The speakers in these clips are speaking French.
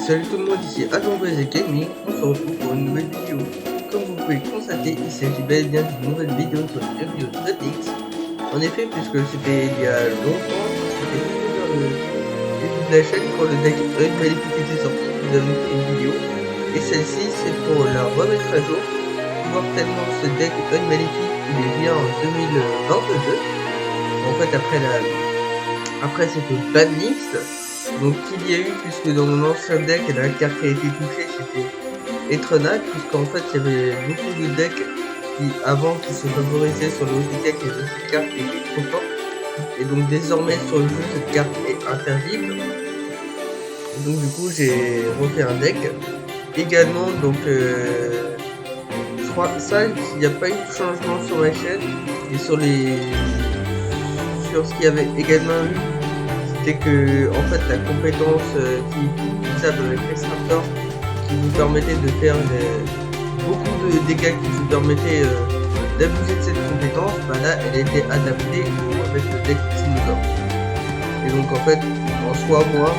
Salut tout le monde, ici Adonbase Gaming, on se retrouve pour une nouvelle vidéo. Comme vous pouvez le constater, il s'agit bel et bien d'une nouvelle vidéo sur les jeux vidéo de DX. En effet, puisque c'était il y a longtemps, c'était dans le début de la chaîne quand le deck Œil Maléfique était sorti, nous avons fait une vidéo. Et celle-ci, c'est pour la remettre à jour, voir tellement ce deck Œil Maléfique, il est bien en 2022. En fait, après cette banlist. Donc il y a eu, puisque dans mon ancien deck, la carte qui a été touchée, c'était Etrenal, puisqu'en fait il y avait beaucoup de decks qui se favorisaient sur le haut du deck et cette carte qui était trop forte. Et donc désormais sur le jeu, cette carte est interdite. Et donc du coup j'ai refait un deck. Également, donc je crois ça, il n'y a pas eu de changement sur ma chaîne. Et sur ce qu'il y avait également eu, c'est que en fait la compétence qui est utilisable avec l'extractor, qui vous permettait de faire beaucoup de dégâts, qui vous permettait d'abuser de cette compétence, bah là elle était adaptée avec le deck Timosaur. Et donc en fait en soi moi,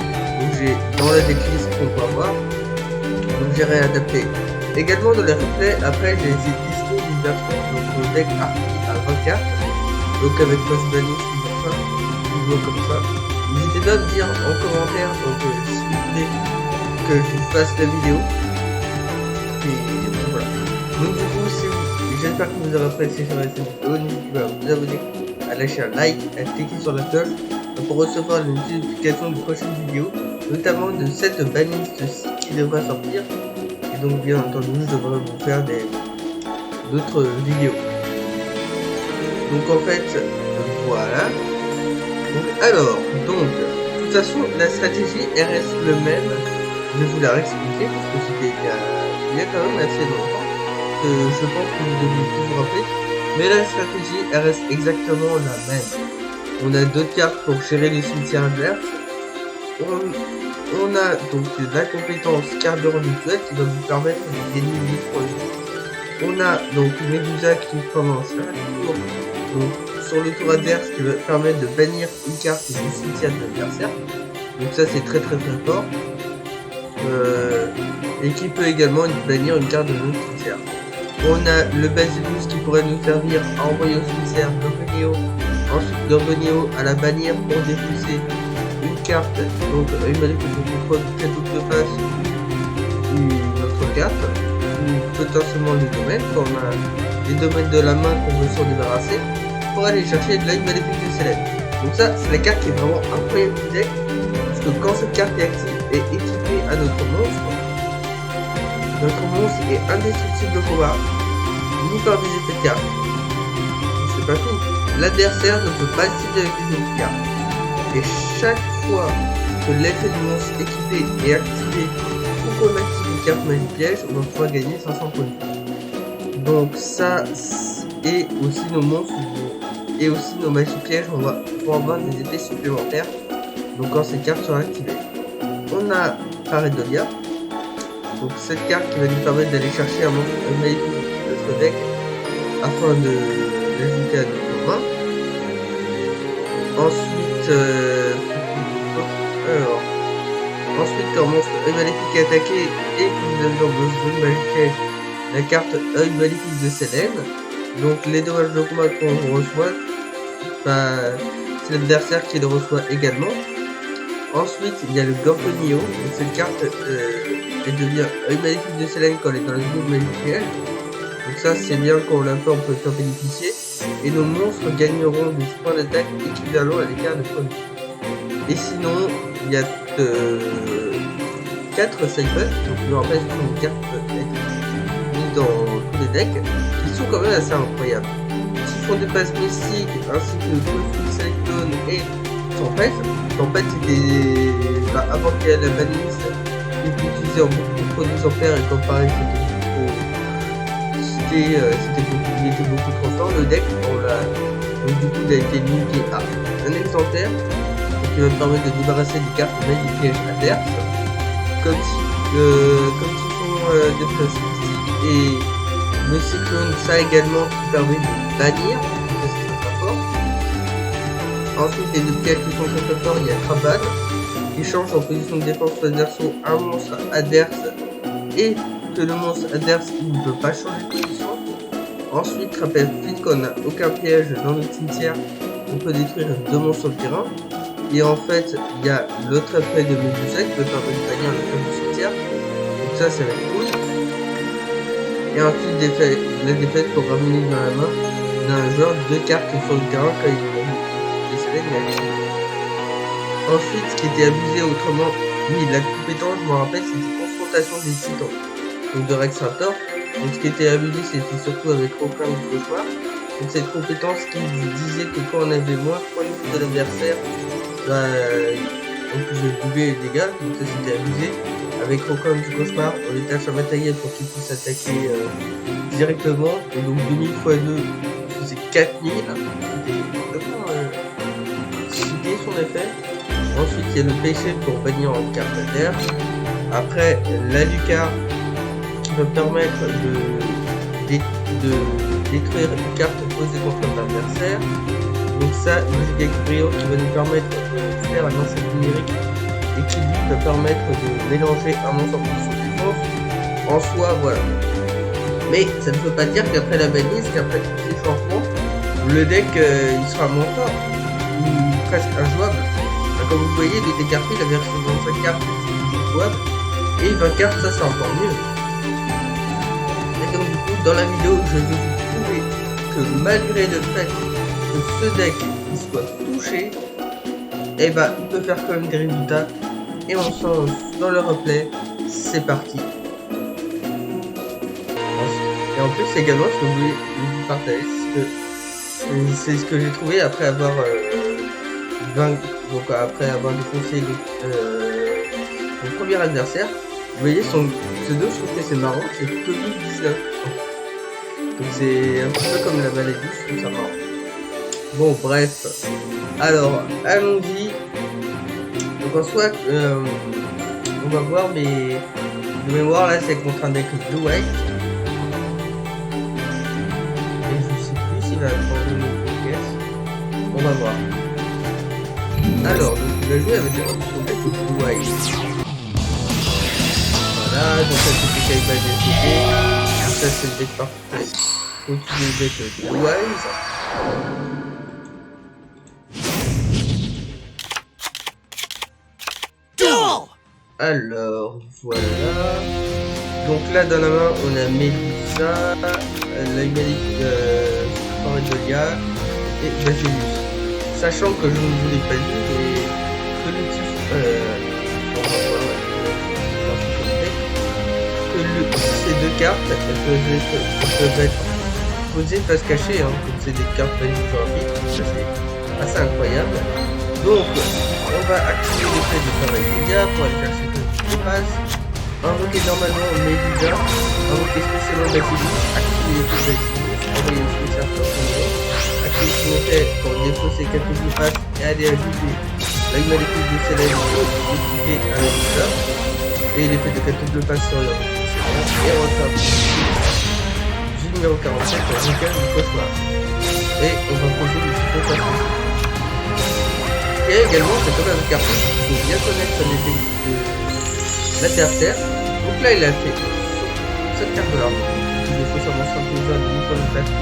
j'ai dans la decklist qu'on peut avoir, donc j'ai réadapté. Également dans les replays, après j'ai essayé de tester une version donc le deck Arki à 20 cartes, donc avec post banning comme ça. N'hésitez pas à me dire en commentaire donc, si vous voulez que je vous fasse la vidéo. Et voilà. Donc du coup, j'espère que vous aurez apprécié cette vidéo. N'hésitez pas à vous abonner, à lâcher un like, à cliquer sur la cloche pour recevoir les notifications de prochaines vidéos, notamment de cette banlist-ci qui devrait sortir. Et donc bien entendu, je devrais vous faire d'autres vidéos. Donc en fait, voilà. Donc, de toute façon, la stratégie elle reste le même. Je vais vous la réexpliquer parce que c'était il y a quand même assez longtemps. Je pense que vous devez vous rappeler. Mais la stratégie elle reste exactement la même. On a d'autres cartes pour gérer les cimetières adverses. On a donc la compétence carburant mutuel qui va vous permettre de gagner 1000 points. On a donc une Medusa qui commence à tour. Donc, sur le tour adverse qui va permettre de bannir une carte du cimetière de l'adversaire. Donc ça c'est très fort. Et qui peut également bannir une carte de notre cimetière. On a le Basilius qui pourrait nous servir à envoyer au cimetière Gorgoneo. Ensuite Gorgoneo à la bannière pour défausser une carte. Donc une maléfique de contrôle de double face ou une autre carte. Ou potentiellement le domaine quand on a les domaines de la main qu'on veut s'en débarrasser, pour aller chercher de l'œil maléfique de Selene. Donc ça, c'est la carte qui est vraiment incroyable du deck, parce que quand cette carte est active et équipée à notre monstre est indestructible de combat, ni par des effets de carte. C'est pas tout. L'adversaire ne peut pas le cibler avec les effets de carte. Et chaque fois que l'effet du monstre équipé est activé ou qu'on active une carte magie piège, on va pouvoir gagner 500 points. Donc ça, et aussi nos monstres et aussi nos magies pièges, on va pouvoir avoir des effets supplémentaires donc quand ces cartes sont activées. On a Pareidolia, donc cette carte qui va nous permettre d'aller chercher un monstre maléfique de notre deck afin de l'ajouter à notre main. Ensuite quand un monstre maléfique est attaqué et que vous avez besoin de magie piège, la carte œil maléfique de Selene. Donc les dommages de combat qu'on reçoit, c'est l'adversaire qui le reçoit également. Ensuite il y a le Gorgoneo, donc cette carte elle devient œil maléfique de Selene quand elle est dans la zone maléfique piège. Donc ça c'est bien quand on l'a fait, on peut faire bénéficier. Et nos monstres gagneront des points d'attaque équivalents à l'écart de points de vie. Et sinon il y a 4 side-buffs, donc je me rappelle que les cartes peuvent être mises dans tous les decks, qui sont quand même assez incroyables. Chiffon de passe mystique, ainsi que Full Cyclone et Tempête. Tempête c'était avant qu'il y ait la banlist, il était utilisé en beaucoup de produits ampères et comme pareil il était beaucoup trop fort le deck. Donc du coup il a été limité à un exemplaire, qui va me permettre de débarrasser des cartes magie piège adverses, comme Chiffon de passe mystique et le cyclone, ça également qui permet de bannir, ça c'est très fort. Ensuite les deux pièges qui sont très forts, il y a Crabade, qui change en position de défense face verso un monstre adverse et que le monstre adverse il ne peut pas changer de position. Ensuite, rappelle vite qu'on n'a aucun piège dans notre cimetière, on peut détruire 2 monstres sur le terrain. Et en fait, il y a l'autre effet de Medusa qui peut permettre de gagner un autre cimetière. Donc ça va être cool. Et ensuite, la défaite pour ramener dans la main d'un joueur 2 cartes sur le terrain quand il est décédé. Ensuite, ce qui était abusé autrement, oui, la compétence, je me rappelle, c'était confrontation des titans. Donc de Rex Raptor. Donc ce qui était abusé, c'était surtout avec Roquin du Cauchemar. Donc cette compétence qui disait que quand on avait moins 3 niveaux de l'adversaire, on pouvait doubler les dégâts. Donc ça c'était abusé. Avec Roquin du Cauchemar, on était à sa matériel pour qu'il puisse attaquer directement. Et donc 2000 x 2, c'est 4000. C'était complètement cité son effet. Ensuite il y a le PC pour bannir en carte adverse. Après la lucarne qui va permettre de détruire une carte posée contre l'adversaire. Donc ça, Music Brio qui va nous permettre de faire un lancer numérique et qui lui peut permettre de mélanger un monstre en position de défense. En soi, voilà. Mais ça ne veut pas dire qu'après la banise, qu'après tous ces changements, le deck il sera moins fort ou presque injouable. Comme vous voyez, il est écarté, la version 25 cartes c'est jouable et 20 cartes ça c'est encore mieux. Et donc du coup, dans la vidéo, je vais vous prouver que malgré le fait que ce deck il soit touché, et bah il peut faire quand même des résultats. Et on se lance dans le replay, c'est parti. Et en plus également, ce que je voulais vous partager, c'est ce que j'ai trouvé après avoir après avoir défoncé le premier adversaire. Vous voyez son pseudo, je trouve que c'est marrant, c'est Covid-19. Donc c'est un peu comme la maladie, je trouve ça marrant. Bon bref, alors allons-y. Donc en soi, on va voir mes de mémoire là, c'est contre un deck Blue White. Et je sais plus s'il va abandonner une pièce. On va voir. Alors, donc il va jouer avec son deck Blue White. Voilà, donc ça c'est le deck DCP. Ça c'est le deck parfait. Au-dessus du deck Blue Eyes. Alors, voilà. Donc là, dans la main, on a Medusa, la humanité Pareidolia et Basilius. Sachant que je ne vous l'ai pas dit, mais que ces deux cartes peuvent être posées face cachée, hein, comme c'est des cartes rapides, ça c'est assez incroyable. Donc, on va activer l'effet de Pareidolia pour aller chercher le passe. Invoquer normalement Medusa, invoquer spécialement Basilius, activer l'effet de Basilius, envoyer une spéciale sur son nom, activer son effet pour défausser quelques passes et aller ajouter la humanité de Célèbre équipée à Medusa, et l'effet de quelques passes sur leur et refaire du numéro 47 pour Roquin du Cauchemar. Et on va poser du support passé. Et également, c'est comme un carte, il faut bien connaître l'effet de l'adversaire. Donc là, il a fait cette carte là. Il faut seulement 5 besoin de Nicolas Plastic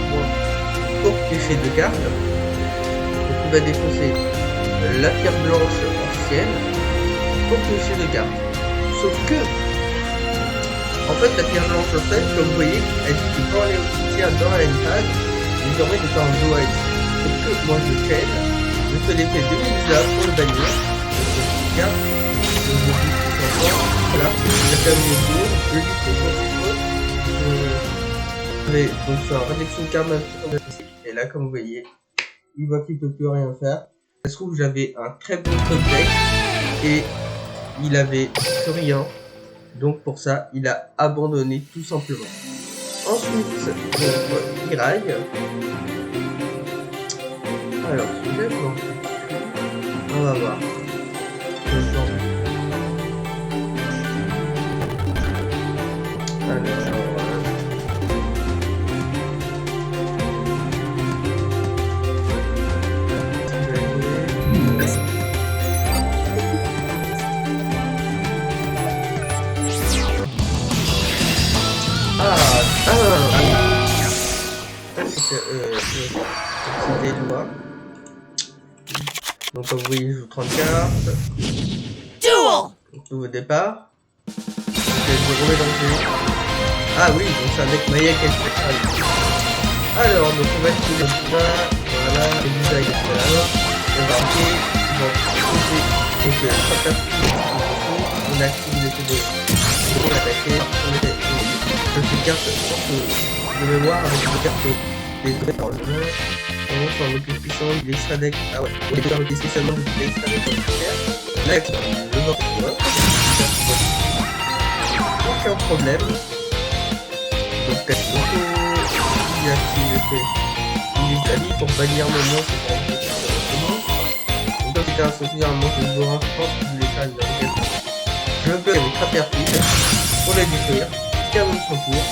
pour piocher 2 cartes. Donc il va défausser la pierre blanche ancienne pour piocher 2 cartes. Sauf que, en fait, la pierre blanche ancienne, comme vous voyez, elle dit que quand elle est au cimetière dans la phase, il permet de faire un Blue Eyes. Sauf que moi je chaîne, je fais l'effet de Medusa pour le bannir. Voilà, j'ai quand même les tours, je dis que donc sur la réduction de karma, et là comme vous voyez, il voit qu'il peut plus rien faire. Ça se trouve j'avais un très bon top deck et il avait plus rien, donc pour ça il a abandonné tout simplement. Ensuite, Piraille. Alors celui-là, on va voir. activité de moi. Donc comme vous voyez, je joue 30 cartes. Donc, nouveau départ. Ok, je remets dans le jeu. Ah oui, donc c'est un deck Maya qui est spécial. Alors, donc on va activer ça. Voilà, les visages qui sont là. On va marquer. On va poser. Donc 3 cartes. On active l'effet de. On va attaquer. On met quelques cartes de mémoire avec des cartes des autres en jeu. On va faire le plus puissant de l'extra deck. Ah ouais, on est déjà requis spécialement de l'extra deck pour le faire. Là, le mort pour eux. Aucun problème. Donc, il active l'effet d'Italie pour bannir le monstre. Donc, comme c'était un souvenir, un monstre de joueur, je pense que je voulais faire une navigation. Je bloque avec Trapperfide pour la détruire. Je termine son tour.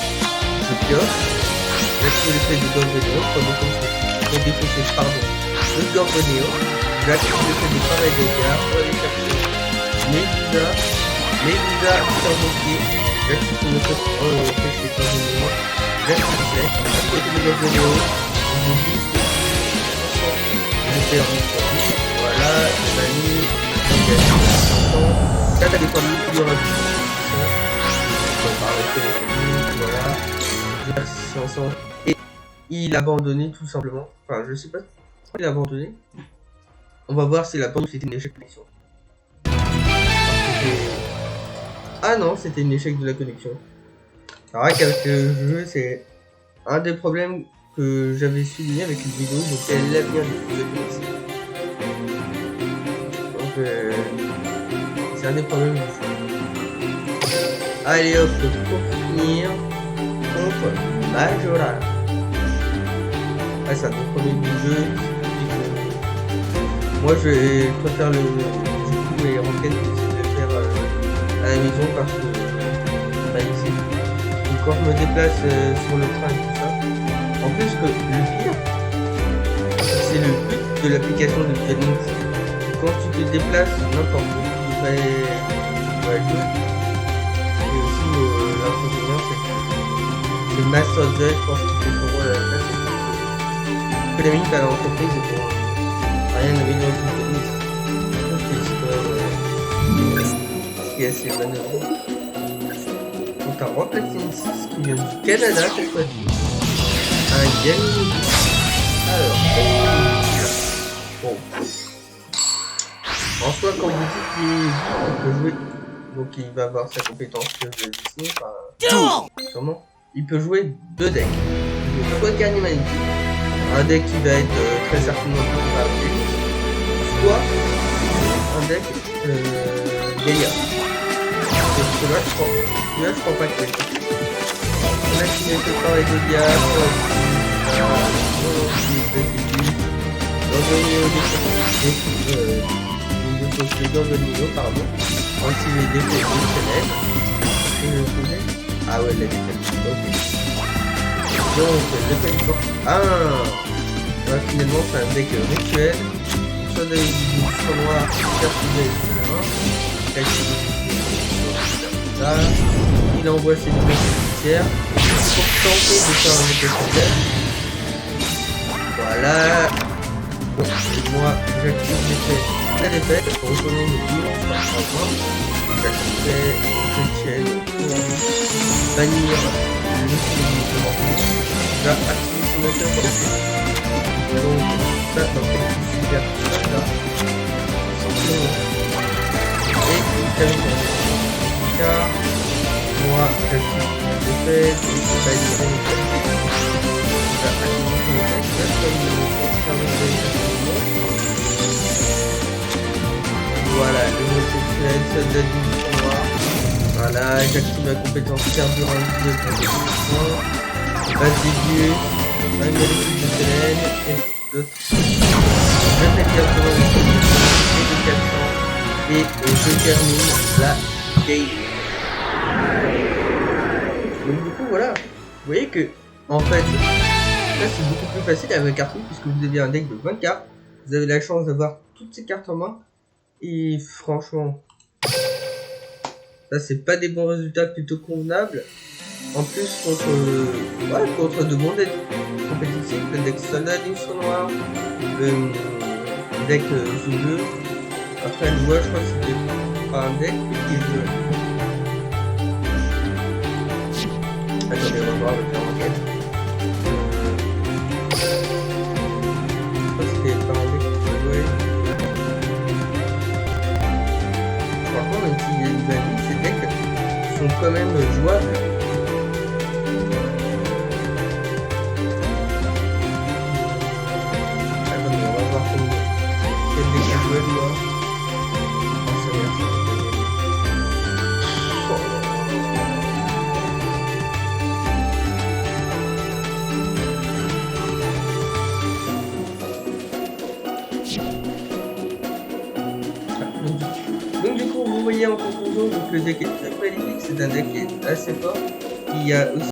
Je pioche. J'active l'effet de Gorgoneo pour défausser, pardon, le Gorgoneo. J'active l'effet de pareil des gars pour aller chercher Medusa surmontée. J'active le fait c'est pas Gorgoneo. J'active le Gorgoneo. Je fais un produit. Voilà, je bannis. Quand t'as des produits, il y aura du voilà. Et il a abandonné tout simplement. Enfin, je sais pas si il a abandonné. On va voir si la pente c'était une échec de connexion. Ah non, c'était une échec de la connexion. Alors avec le jeu, c'est un des problèmes que j'avais souligné avec une vidéo, donc elle l'a bien de connexion. Donc c'est un des problèmes du jeu. Allez hop, pour finir. Contre Majora. Ah, c'est un des premiers du jeu. Moi, je préfère les roquettes que de faire à la maison parce que bah, ici, donc, quand je me déplace sur le train et tout ça, en plus que le pire, c'est le but de l'application de Duel. Quand tu te déplaces n'importe où, tu vas jouer. Et aussi l'inconvénient, c'est que le Master Duel, je pense qu'il fait son rôle à la place. Que la minute à l'entreprise pour rien améliorer le tennis. Ce qui est assez manœuvrant. Donc un Rocket 6 qui vient du Canada cette fois-ci. Un Yanni. Alors, bon. En soi, quand vous dites qu'il peut jouer, donc il va avoir sa compétence que je vais dessiner, sûrement. Il peut jouer 2 decks. Soit Garni Magnifique, un deck qui va être très certainement plus rapide, soit un deck Gaïa. Celui-là, je crois pas que c'est. On a qui met le travail de Gaïa, pardon. Ainsi les défauts fonctionnels. Ah ouais, la défaite. Ok. Donc, le fait du corps. Ah ouais, finalement, c'est un deck rituel. Soit des bouchons noirs, perturbés, etc. Il envoie ses deux judiciaires pour tenter de faire un deck rituel. Voilà. Bon, et moi, j'active l'effet la défaite pour retourner le tour par changement. J'active rituel pour bannir le mouvement. Je vais activer son moteur pour le faire. Donc, ça, ça fait super là. Et il termine car moi, j'active l'effet et je bannir le moteur. Je vais activer son moteur. Voilà, le mot sexuel, soldat du noir. Voilà, j'active ma compétence carburante de compétition. Base d'aiguë, un molécule de sélène et d'autres. J'attaque directement les compétitions de 400 et je termine la game. Donc du coup voilà, vous voyez que en fait, là c'est beaucoup plus facile avec un carton puisque vous avez un deck de 20 cartes. Vous avez la chance d'avoir toutes ces cartes en main. Et franchement, ça c'est pas des bons résultats plutôt convenables. En plus contre de bons decks. compétitif, le deck soldat du noir, le deck Zulu. Après, le joueur, je crois que c'était pas un deck, mais qui est joué. Attendez, on va voir le faire enquête. Je crois que c'était pas un deck qui est joué. Par contre, même s'il y a une value, ces decks sont quand même jouables. Attendez, on va voir quel deck est jouable moi. Oh, ça va, ça va. Donc du coup, vous voyez en conclusion, donc le deck est très prolifique, c'est un deck qui est assez fort. Il y a aussi